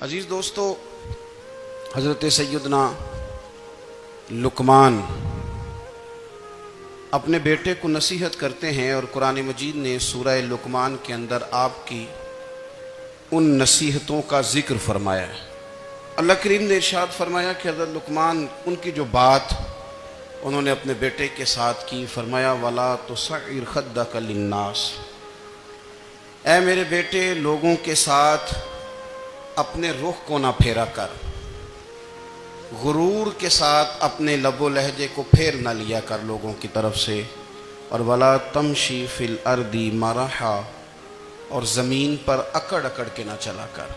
عزیز دوستو، حضرت سیدنا لقمان اپنے بیٹے کو نصیحت کرتے ہیں، اور قرآن مجید نے سورہ لقمان کے اندر آپ کی ان نصیحتوں کا ذکر فرمایا ہے۔ اللہ کریم نے ارشاد فرمایا کہ حضرت لقمان ان کی جو بات انہوں نے اپنے بیٹے کے ساتھ کی، فرمایا وَلَا تُصَعِّرْ خَدَّكَ لِلنَّاسِ، اے میرے بیٹے لوگوں کے ساتھ اپنے رخ کو نہ پھیرا کر، غرور کے ساتھ اپنے لب و لہجے کو پھیر نہ لیا کر لوگوں کی طرف سے، اور وَلَا تَمْشِي فِي الْأَرْضِ مَرَحًا، اور زمین پر اکڑ اکڑ کے نہ چلا کر،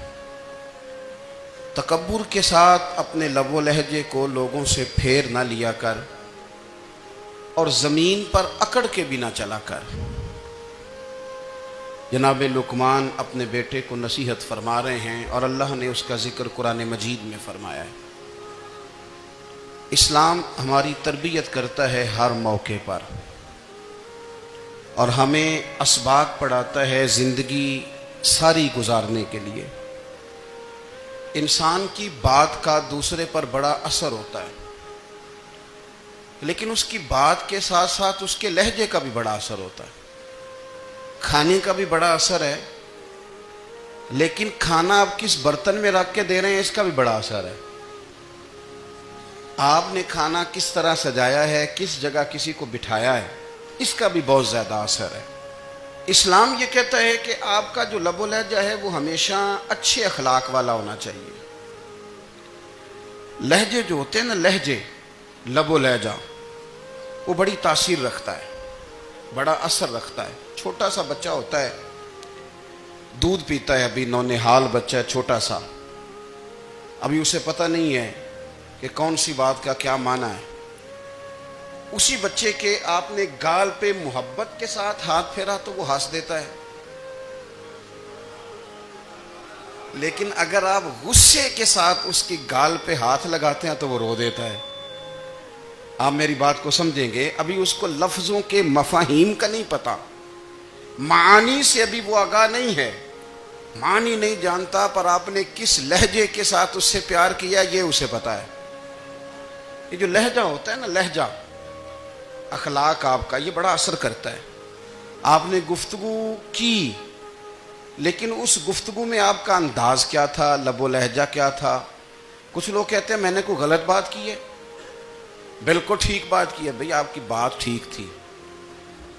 تکبر کے ساتھ اپنے لب و لہجے کو لوگوں سے پھیر نہ لیا کر، اور زمین پر اکڑ کے بھی نہ چلا کر۔ جناب لقمان اپنے بیٹے کو نصیحت فرما رہے ہیں، اور اللہ نے اس کا ذکر قرآن مجید میں فرمایا ہے۔ اسلام ہماری تربیت کرتا ہے ہر موقع پر، اور ہمیں اسباق پڑھاتا ہے زندگی ساری گزارنے کے لیے۔ انسان کی بات کا دوسرے پر بڑا اثر ہوتا ہے، لیکن اس کی بات کے ساتھ ساتھ اس کے لہجے کا بھی بڑا اثر ہوتا ہے۔ کھانے کا بھی بڑا اثر ہے، لیکن کھانا آپ کس برتن میں رکھ کے دے رہے ہیں اس کا بھی بڑا اثر ہے۔ آپ نے کھانا کس طرح سجایا ہے، کس جگہ کسی کو بٹھایا ہے، اس کا بھی بہت زیادہ اثر ہے۔ اسلام یہ کہتا ہے کہ آپ کا جو لب و لہجہ ہے وہ ہمیشہ اچھے اخلاق والا ہونا چاہیے۔ لہجے جو ہوتے ہیں نا، لہجے، لب و لہجہ، وہ بڑی تاثیر رکھتا ہے، بڑا اثر رکھتا ہے۔ چھوٹا سا بچہ ہوتا ہے، دودھ پیتا ہے، ابھی نونہال بچہ ہے چھوٹا سا، ابھی اسے پتہ نہیں ہے کہ کون سی بات کا کیا معنی ہے۔ اسی بچے کے آپ نے گال پہ محبت کے ساتھ ہاتھ پھیرا تو وہ ہنس دیتا ہے، لیکن اگر آپ غصے کے ساتھ اس کی گال پہ ہاتھ لگاتے ہیں تو وہ رو دیتا ہے۔ آپ میری بات کو سمجھیں گے، ابھی اس کو لفظوں کے مفاہیم کا نہیں پتہ، معانی سے ابھی وہ آگاہ نہیں ہے، معنی نہیں جانتا، پر آپ نے کس لہجے کے ساتھ اس سے پیار کیا یہ اسے پتہ ہے۔ یہ جو لہجہ ہوتا ہے نا، لہجہ، اخلاق آپ کا، یہ بڑا اثر کرتا ہے۔ آپ نے گفتگو کی، لیکن اس گفتگو میں آپ کا انداز کیا تھا، لب و لہجہ کیا تھا۔ کچھ لوگ کہتے ہیں میں نے کوئی غلط بات کی ہے، بالکل ٹھیک بات کی ہے۔ بھئی آپ کی بات ٹھیک تھی،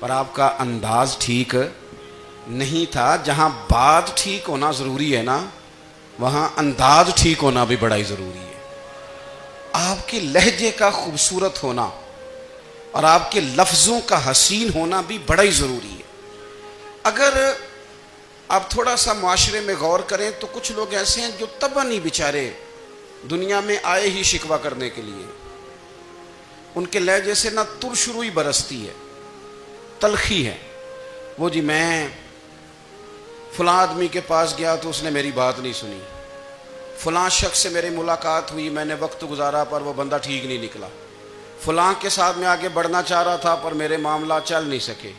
پر آپ کا انداز ٹھیک نہیں تھا۔ جہاں بات ٹھیک ہونا ضروری ہے نا، وہاں انداز ٹھیک ہونا بھی بڑا ہی ضروری ہے۔ آپ کے لہجے کا خوبصورت ہونا اور آپ کے لفظوں کا حسین ہونا بھی بڑا ہی ضروری ہے۔ اگر آپ تھوڑا سا معاشرے میں غور کریں تو کچھ لوگ ایسے ہیں جو طبعاً ہی بیچارے دنیا میں آئے ہی شکوہ کرنے کے لیے، ان کے لہجے سے نہ ترش روئی برستی ہے، تلخی ہے۔ وہ جی میں فلاں آدمی کے پاس گیا تو اس نے میری بات نہیں سنی، فلاں شخص سے میری ملاقات ہوئی، میں نے وقت گزارا پر وہ بندہ ٹھیک نہیں نکلا، فلاں کے ساتھ میں آگے بڑھنا چاہ رہا تھا پر میرے معاملات چل نہیں سکے۔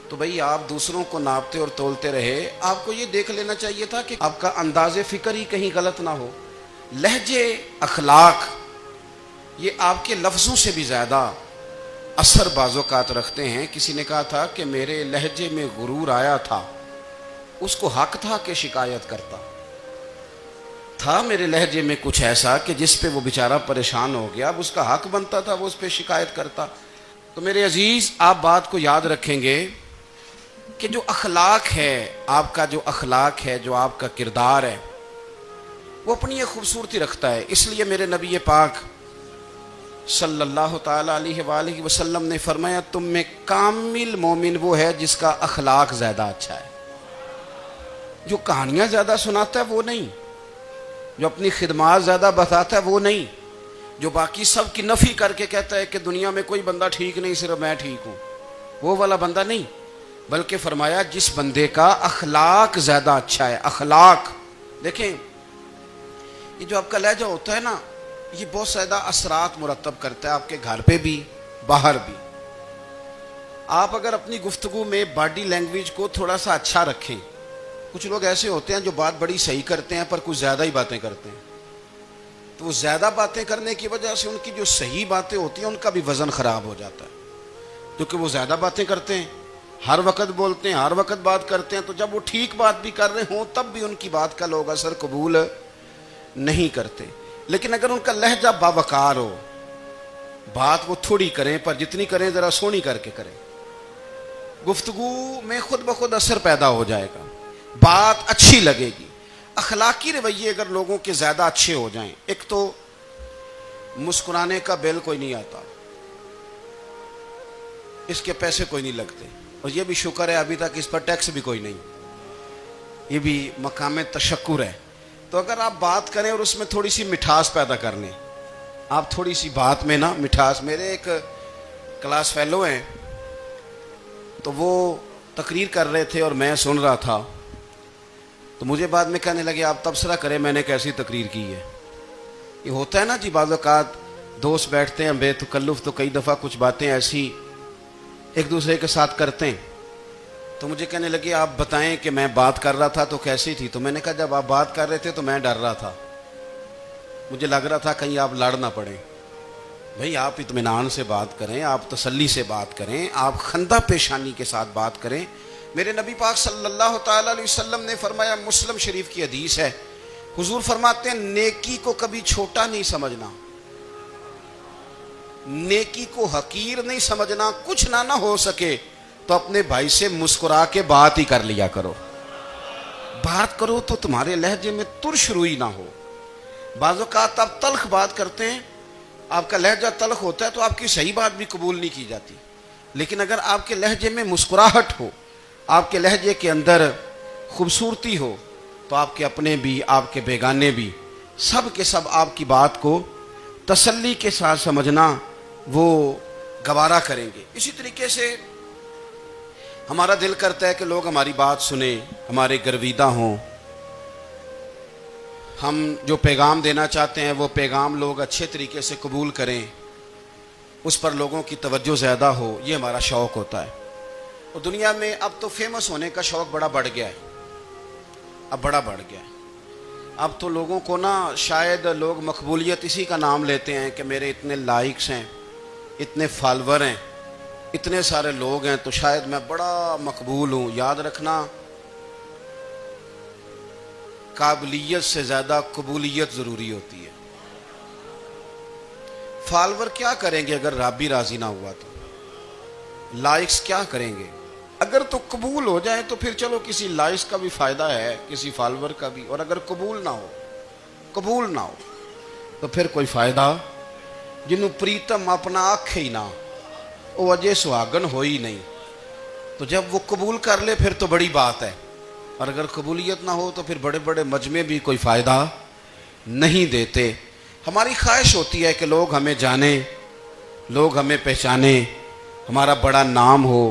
تو بھئی آپ دوسروں کو ناپتے اور تولتے رہے، آپ کو یہ دیکھ لینا چاہیے تھا کہ آپ کا انداز فکر ہی کہیں غلط نہ ہو۔ لہجے، اخلاق، یہ آپ کے لفظوں سے بھی زیادہ اثر بعض اوقات رکھتے ہیں۔ کسی نے کہا تھا کہ میرے لہجے میں غرور آیا تھا، اس کو حق تھا کہ شکایت کرتا تھا، میرے لہجے میں کچھ ایسا کہ جس پہ وہ بیچارہ پریشان ہو گیا، اب اس کا حق بنتا تھا وہ اس پہ شکایت کرتا۔ تو میرے عزیز، آپ بات کو یاد رکھیں گے کہ جو اخلاق ہے، آپ کا جو اخلاق ہے، جو آپ کا کردار ہے، وہ اپنی ایک خوبصورتی رکھتا ہے۔ اس لیے میرے نبی پاک صلی اللہ تعالیٰ علیہ وآلہ وسلم نے فرمایا تم میں کامل مومن وہ ہے جس کا اخلاق زیادہ اچھا ہے۔ جو کہانیاں زیادہ سناتا ہے وہ نہیں، جو اپنی خدمات زیادہ بتاتا ہے وہ نہیں، جو باقی سب کی نفی کر کے کہتا ہے کہ دنیا میں کوئی بندہ ٹھیک نہیں، صرف میں ٹھیک ہوں، وہ والا بندہ نہیں، بلکہ فرمایا جس بندے کا اخلاق زیادہ اچھا ہے۔ اخلاق دیکھیں، یہ جو آپ کا لہجہ ہوتا ہے نا، یہ بہت زیادہ اثرات مرتب کرتا ہے آپ کے گھر پہ بھی، باہر بھی۔ آپ اگر اپنی گفتگو میں باڈی لینگویج کو تھوڑا سا اچھا رکھیں، کچھ لوگ ایسے ہوتے ہیں جو بات بڑی صحیح کرتے ہیں پر کچھ زیادہ ہی باتیں کرتے ہیں، تو وہ زیادہ باتیں کرنے کی وجہ سے ان کی جو صحیح باتیں ہوتی ہیں ان کا بھی وزن خراب ہو جاتا ہے، کیونکہ وہ زیادہ باتیں کرتے ہیں، ہر وقت بولتے ہیں، ہر وقت بات کرتے ہیں، تو جب وہ ٹھیک بات بھی کر رہے ہوں تب بھی ان کی بات کا لوگ اثر قبول نہیں کرتے۔ لیکن اگر ان کا لہجہ باوقار ہو، بات وہ تھوڑی کریں پر جتنی کریں ذرا سونی کر کے کریں، گفتگو میں خود بخود اثر پیدا ہو جائے گا، بات اچھی لگے گی۔ اخلاقی رویے اگر لوگوں کے زیادہ اچھے ہو جائیں، ایک تو مسکرانے کا بل کوئی نہیں آتا، اس کے پیسے کوئی نہیں لگتے، اور یہ بھی شکر ہے ابھی تک اس پر ٹیکس بھی کوئی نہیں، یہ بھی مقام تشکر ہے۔ تو اگر آپ بات کریں اور اس میں تھوڑی سی مٹھاس پیدا کر لیں، آپ تھوڑی سی بات میں نا مٹھاس، میرے ایک کلاس فیلو ہیں تو وہ تقریر کر رہے تھے اور میں سن رہا تھا، تو مجھے بعد میں کہنے لگے آپ تبصرہ کریں میں نے کیسی تقریر کی ہے۔ یہ ہوتا ہے نا جی، بعض اوقات دوست بیٹھتے ہیں بے تکلف تو کئی دفعہ کچھ باتیں ایسی ایک دوسرے کے ساتھ کرتے ہیں، تو مجھے کہنے لگے آپ بتائیں کہ میں بات کر رہا تھا تو کیسی تھی؟ تو میں نے کہا جب آپ بات کر رہے تھے تو میں ڈر رہا تھا، مجھے لگ رہا تھا کہیں آپ لڑ نہ پڑیں۔ بھئی آپ اطمینان سے بات کریں، آپ تسلی سے بات کریں، آپ خندہ پیشانی کے ساتھ بات کریں۔ میرے نبی پاک صلی اللہ تعالی علیہ وسلم نے فرمایا، مسلم شریف کی حدیث ہے، حضور فرماتے ہیں نیکی کو کبھی چھوٹا نہیں سمجھنا، نیکی کو حقیر نہیں سمجھنا، کچھ نہ ہو سکے تو اپنے بھائی سے مسکرا کے بات ہی کر لیا کرو، بات کرو تو تمہارے لہجے میں ترش روئی نہ ہو۔ بعض اوقات آپ تلخ بات کرتے ہیں، آپ کا لہجہ تلخ ہوتا ہے تو آپ کی صحیح بات بھی قبول نہیں کی جاتی، لیکن اگر آپ کے لہجے میں مسکراہٹ ہو، آپ کے لہجے کے اندر خوبصورتی ہو، تو آپ کے اپنے بھی آپ کے بیگانے بھی سب کے سب آپ کی بات کو تسلی کے ساتھ سمجھنا وہ گوارا کریں گے۔ اسی طریقے سے ہمارا دل کرتا ہے کہ لوگ ہماری بات سنیں، ہمارے گرویدہ ہوں، ہم جو پیغام دینا چاہتے ہیں وہ پیغام لوگ اچھے طریقے سے قبول کریں، اس پر لوگوں کی توجہ زیادہ ہو، یہ ہمارا شوق ہوتا ہے۔ اور دنیا میں اب تو فیمس ہونے کا شوق بڑا بڑھ گیا ہے، اب بڑا بڑھ گیا ہے۔ اب تو لوگوں کو نا شاید لوگ مقبولیت اسی کا نام لیتے ہیں کہ میرے اتنے لائکس ہیں، اتنے فالور ہیں، اتنے سارے لوگ ہیں تو شاید میں بڑا مقبول ہوں۔ یاد رکھنا، قابلیت سے زیادہ قبولیت ضروری ہوتی ہے۔ فالور کیا کریں گے اگر رب بھی راضی نہ ہوا تو؟ لائکس کیا کریں گے؟ اگر تو قبول ہو جائے تو پھر چلو کسی لائکس کا بھی فائدہ ہے، کسی فالور کا بھی، اور اگر قبول نہ ہو تو پھر کوئی فائدہ جنوں پریتم اپنا آنکھ ہی نہ، وہ اجے سہاگن ہوئی نہیں، تو جب وہ قبول کر لے پھر تو بڑی بات ہے، اور اگر قبولیت نہ ہو تو پھر بڑے بڑے مجمع بھی کوئی فائدہ نہیں دیتے۔ ہماری خواہش ہوتی ہے کہ لوگ ہمیں جانیں، لوگ ہمیں پہچانیں، ہمارا بڑا نام ہو،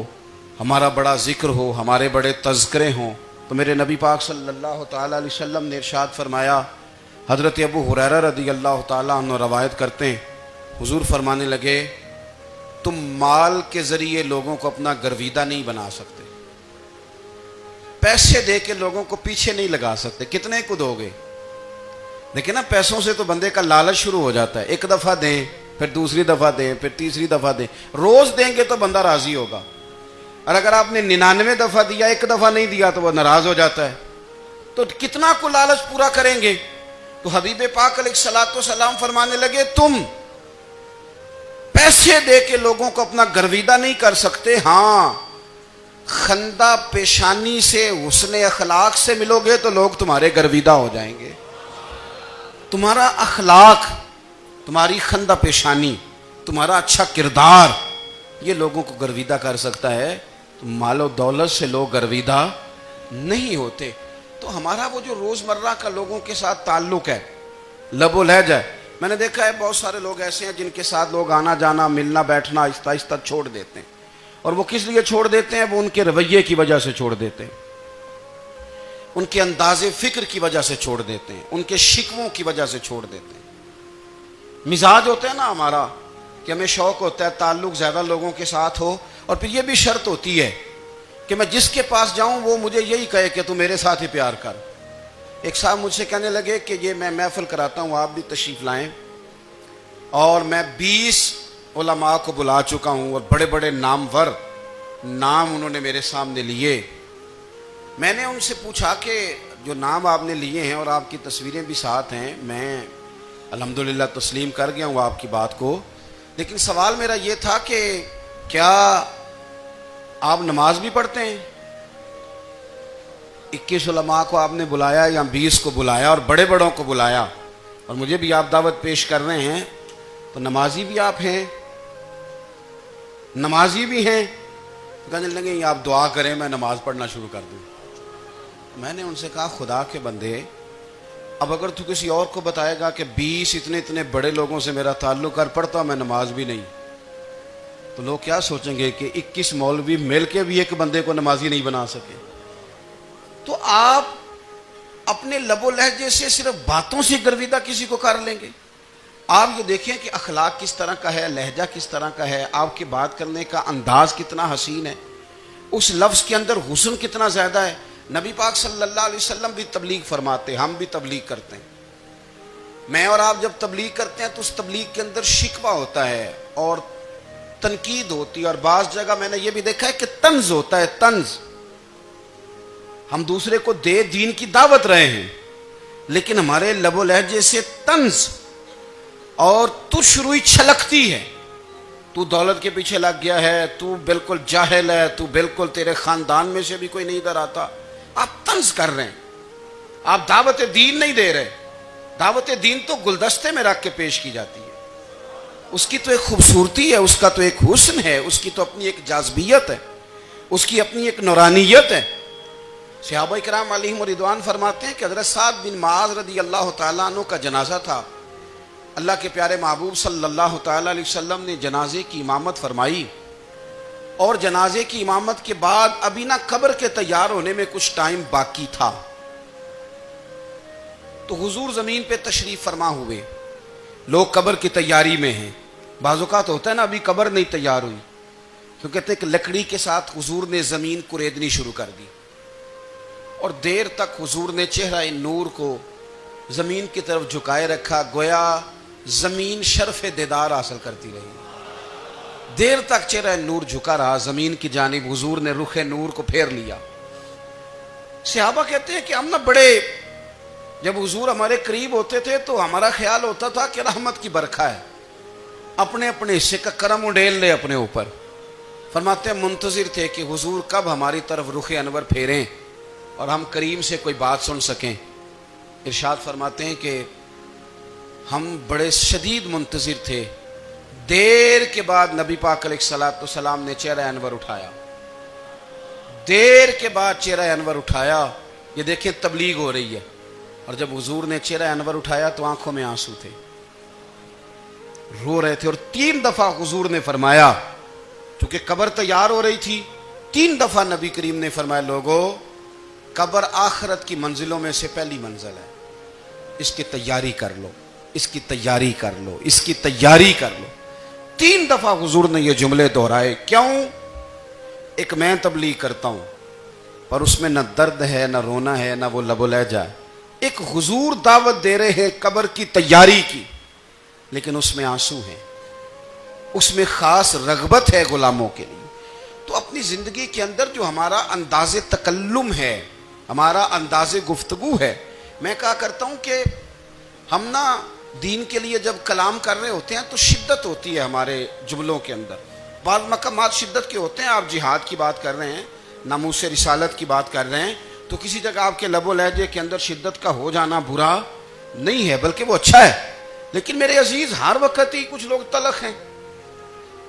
ہمارا بڑا ذکر ہو، ہمارے بڑے تذکرے ہوں۔ تو میرے نبی پاک صلی اللہ تعالیٰ علیہ وسلم نے ارشاد فرمایا، حضرت ابو ہریرہ رضی اللہ تعالیٰ عنہ روایت کرتے ہیں، حضور فرمانے لگے، تم مال کے ذریعے لوگوں کو اپنا گرویدہ نہیں بنا سکتے، پیسے دے کے لوگوں کو پیچھے نہیں لگا سکتے۔ کتنے کو دو گے؟ دیکھیں نا، پیسوں سے تو بندے کا لالچ شروع ہو جاتا ہے، ایک دفعہ دیں، پھر دوسری دفعہ دیں، پھر تیسری دفعہ دیں، روز دیں گے تو بندہ راضی ہوگا، اور اگر آپ نے 99 دفعہ دیا، ایک دفعہ نہیں دیا تو وہ ناراض ہو جاتا ہے، تو کتنا کو لالچ پورا کریں گے؟ تو حبیب پاک علیہ الصلوۃ والسلام فرمانے لگے، تم پیسے دے کے لوگوں کو اپنا گرویدہ نہیں کر سکتے، ہاں خندہ پیشانی سے، حسن اخلاق سے ملو گے تو لوگ تمہارے گرویدہ ہو جائیں گے۔ تمہارا اخلاق، تمہاری خندہ پیشانی، تمہارا اچھا کردار، یہ لوگوں کو گرویدہ کر سکتا ہے۔ تو مال و دولت سے لوگ گرویدہ نہیں ہوتے۔ تو ہمارا وہ جو روزمرہ کا لوگوں کے ساتھ تعلق ہے، لب و لہجہ ہے، میں نے دیکھا ہے بہت سارے لوگ ایسے ہیں جن کے ساتھ لوگ آنا جانا، ملنا بیٹھنا آہستہ آہستہ چھوڑ دیتے ہیں، اور وہ کس لیے چھوڑ دیتے ہیں؟ وہ ان کے رویے کی وجہ سے چھوڑ دیتے ہیں، ان کے انداز فکر کی وجہ سے چھوڑ دیتے ہیں، ان کے شکووں کی وجہ سے چھوڑ دیتے ہیں۔ مزاج ہوتا ہے نا ہمارا کہ ہمیں شوق ہوتا ہے تعلق زیادہ لوگوں کے ساتھ ہو، اور پھر یہ بھی شرط ہوتی ہے کہ میں جس کے پاس جاؤں وہ مجھے یہی کہے کہ تو میرے ساتھ ہی پیار کر. ایک صاحب مجھ سے کہنے لگے کہ یہ میں محفل کراتا ہوں, آپ بھی تشریف لائیں, اور میں 20 علماء کو بلا چکا ہوں اور بڑے بڑے نامور نام انہوں نے میرے سامنے لیے. میں نے ان سے پوچھا کہ جو نام آپ نے لیے ہیں اور آپ کی تصویریں بھی ساتھ ہیں, میں الحمدللہ تسلیم کر گیا ہوں آپ کی بات کو, لیکن سوال میرا یہ تھا کہ کیا آپ نماز بھی پڑھتے ہیں؟ 21 علماء کو آپ نے بلایا یا 20 کو بلایا اور بڑے بڑوں کو بلایا, اور مجھے بھی آپ دعوت پیش کر رہے ہیں, تو نمازی بھی آپ ہیں, نمازی بھی ہیں. کہنے لگے آپ دعا کریں میں نماز پڑھنا شروع کر دوں. میں نے ان سے کہا خدا کے بندے, اب اگر تو کسی اور کو بتائے گا کہ 20 اتنے بڑے لوگوں سے میرا تعلق کر پڑتا میں نماز بھی نہیں, تو لوگ کیا سوچیں گے کہ 21 مولوی مل کے بھی ایک بندے کو نمازی نہیں بنا سکے. تو آپ اپنے لب و لہجے سے صرف باتوں سے گرویدہ کسی کو کر لیں گے. آپ یہ دیکھیں کہ اخلاق کس طرح کا ہے, لہجہ کس طرح کا ہے, آپ کے بات کرنے کا انداز کتنا حسین ہے, اس لفظ کے اندر حسن کتنا زیادہ ہے. نبی پاک صلی اللہ علیہ وسلم بھی تبلیغ فرماتے, ہم بھی تبلیغ کرتے ہیں. میں اور آپ جب تبلیغ کرتے ہیں تو اس تبلیغ کے اندر شکوہ ہوتا ہے اور تنقید ہوتی ہے, اور بعض جگہ میں نے یہ بھی دیکھا ہے کہ طنز ہوتا ہے, طنز. ہم دوسرے کو دین کی دعوت رہے ہیں, لیکن ہمارے لب و لہجے سے طنز اور تش روئی چھلکتی ہے. تو دولت کے پیچھے لگ گیا ہے, تو بالکل جاہل ہے, تو بالکل تیرے خاندان میں سے بھی کوئی نہیں ادھر آتا. آپ طنز کر رہے ہیں, آپ دعوت دین نہیں دے رہے. دعوت دین تو گلدستے میں رکھ کے پیش کی جاتی ہے, اس کی تو ایک خوبصورتی ہے, اس کا تو ایک حسن ہے, اس کی تو اپنی ایک جاذبیت ہے, اس کی اپنی ایک نورانیت ہے. صحابہ کرام علیہم رضوان فرماتے ہیں کہ حضرت سعد بن معاذ رضی اللہ تعالیٰ عنہ کا جنازہ تھا. اللہ کے پیارے محبوب صلی اللہ تعالیٰ علیہ وسلم نے جنازے کی امامت فرمائی, اور جنازے کی امامت کے بعد ابھی نہ قبر کے تیار ہونے میں کچھ ٹائم باقی تھا, تو حضور زمین پہ تشریف فرما ہوئے. لوگ قبر کی تیاری میں ہیں. بعض اوقات ہوتا ہے نا ابھی قبر نہیں تیار ہوئی, تو کہتے ہیں کہ لکڑی کے ساتھ حضور نے زمین کوریدنی شروع کر دی, اور دیر تک حضور نے چہرہ نور کو زمین کی طرف جھکائے رکھا, گویا زمین شرف دیدار حاصل کرتی رہی. دیر تک چہرہ نور جھکا رہا زمین کی جانب, حضور نے رخ نور کو پھیر لیا. صحابہ کہتے ہیں کہ ہم نہ بڑے, جب حضور ہمارے قریب ہوتے تھے تو ہمارا خیال ہوتا تھا کہ رحمت کی برکھا ہے, اپنے اپنے حصے کا کرم اڈیل لے اپنے اوپر. فرماتے ہیں منتظر تھے کہ حضور کب ہماری طرف رخ انور پھیریں اور ہم کریم سے کوئی بات سن سکیں. ارشاد فرماتے ہیں کہ ہم بڑے شدید منتظر تھے. دیر کے بعد نبی پاک علیہ الصلوۃ والسلام نے چہرہ انور اٹھایا, دیر کے بعد چہرہ انور اٹھایا. یہ دیکھیں تبلیغ ہو رہی ہے, اور جب حضور نے چہرہ انور اٹھایا تو آنکھوں میں آنسو تھے, رو رہے تھے. اور 3 دفعہ حضور نے فرمایا, چونکہ قبر تیار ہو رہی تھی, 3 دفعہ نبی کریم نے فرمایا لوگو قبر آخرت کی منزلوں میں سے پہلی منزل ہے, اس کی تیاری کر لو, اس کی تیاری کر لو, اس کی تیاری کر لو. 3 دفعہ حضور نے یہ جملے دہرائے. کیوں؟ ایک میں تبلیغ کرتا ہوں پر اس میں نہ درد ہے, نہ رونا ہے, نہ وہ لب و لہجہ ہے. ایک حضور دعوت دے رہے ہیں قبر کی تیاری کی, لیکن اس میں آنسو ہیں, اس میں خاص رغبت ہے غلاموں کے لیے. تو اپنی زندگی کے اندر جو ہمارا انداز تکلم ہے, ہمارا انداز گفتگو ہے, میں کہا کرتا ہوں کہ ہم نا دین کے لیے جب کلام کر رہے ہوتے ہیں تو شدت ہوتی ہے ہمارے جملوں کے اندر. بعض مقامات شدت کے ہوتے ہیں, آپ جہاد کی بات کر رہے ہیں, ناموس رسالت کی بات کر رہے ہیں, تو کسی جگہ آپ کے لب و لہجے کے اندر شدت کا ہو جانا برا نہیں ہے, بلکہ وہ اچھا ہے. لیکن میرے عزیز ہر وقت ہی کچھ لوگ تلخ ہیں,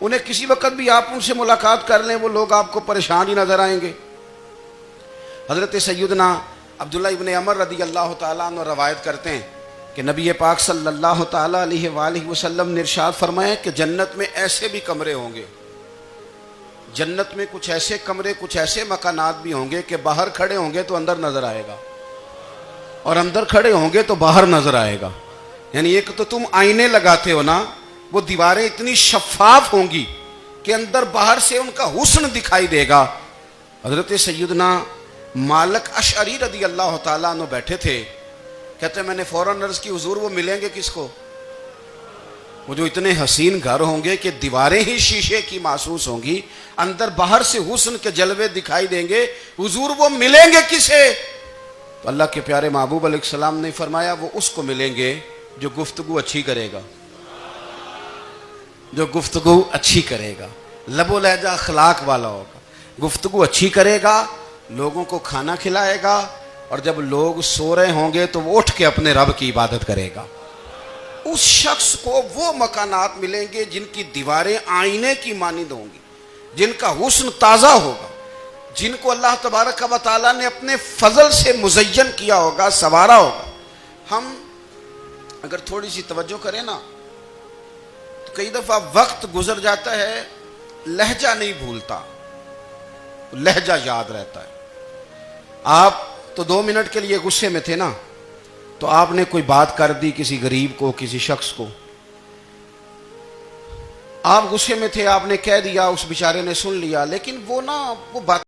انہیں کسی وقت بھی آپ ان سے ملاقات کر لیں وہ لوگ آپ کو پریشان ہی نظر آئیں گے. حضرت سیدنا عبداللہ ابن عمر رضی اللہ تعالیٰ عنہ روایت کرتے ہیں کہ نبی پاک صلی اللہ تعالیٰ علیہ وآلہ وسلم نے ارشاد فرمایا کہ جنت میں ایسے بھی کمرے ہوں گے, جنت میں کچھ ایسے کمرے, کچھ ایسے مکانات بھی ہوں گے کہ باہر کھڑے ہوں گے تو اندر نظر آئے گا, اور اندر کھڑے ہوں گے تو باہر نظر آئے گا. یعنی ایک تو تم آئینے لگاتے ہو نا, وہ دیواریں اتنی شفاف ہوں گی کہ اندر باہر سے ان کا حسن دکھائی دے گا. حضرت سیدنا مالک اشعری رضی اللہ تعالیٰ عنہ بیٹھے تھے، کہتے ہیں میں نے فوراً عرض کی حضور وہ ملیں گے کس کو؟ وہ جو اتنے حسین گھر ہوں گے کہ دیواریں ہی شیشے کی محسوس ہوں گی، اندر باہر سے حسن کے جلوے دکھائی دیں گے، حضور وہ ملیں گے کسے؟ تو اللہ کے پیارے محبوب علیہ السلام نے فرمایا وہ اس کو ملیں گے جو گفتگو اچھی کرے گا، جو گفتگو اچھی کرے گا، لب و لہجہ اخلاق والا ہوگا، گفتگو اچھی کرے گا، لوگوں کو کھانا کھلائے گا، اور جب لوگ سو رہے ہوں گے تو وہ اٹھ کے اپنے رب کی عبادت کرے گا۔ اس شخص کو وہ مکانات ملیں گے جن کی دیواریں آئینے کی مانند ہوں گی، جن کا حسن تازہ ہوگا، جن کو اللہ تبارک و تعالیٰ نے اپنے فضل سے مزین کیا ہوگا، سنوارا ہوگا۔ ہم اگر تھوڑی سی توجہ کریں نا تو کئی دفعہ وقت گزر جاتا ہے، لہجہ نہیں بھولتا، لہجہ یاد رہتا ہے۔ آپ تو 2 منٹ کے لیے غصے میں تھے نا، تو آپ نے کوئی بات کر دی کسی غریب کو، کسی شخص کو، آپ غصے میں تھے، آپ نے کہہ دیا، اس بیچارے نے سن لیا، لیکن وہ بات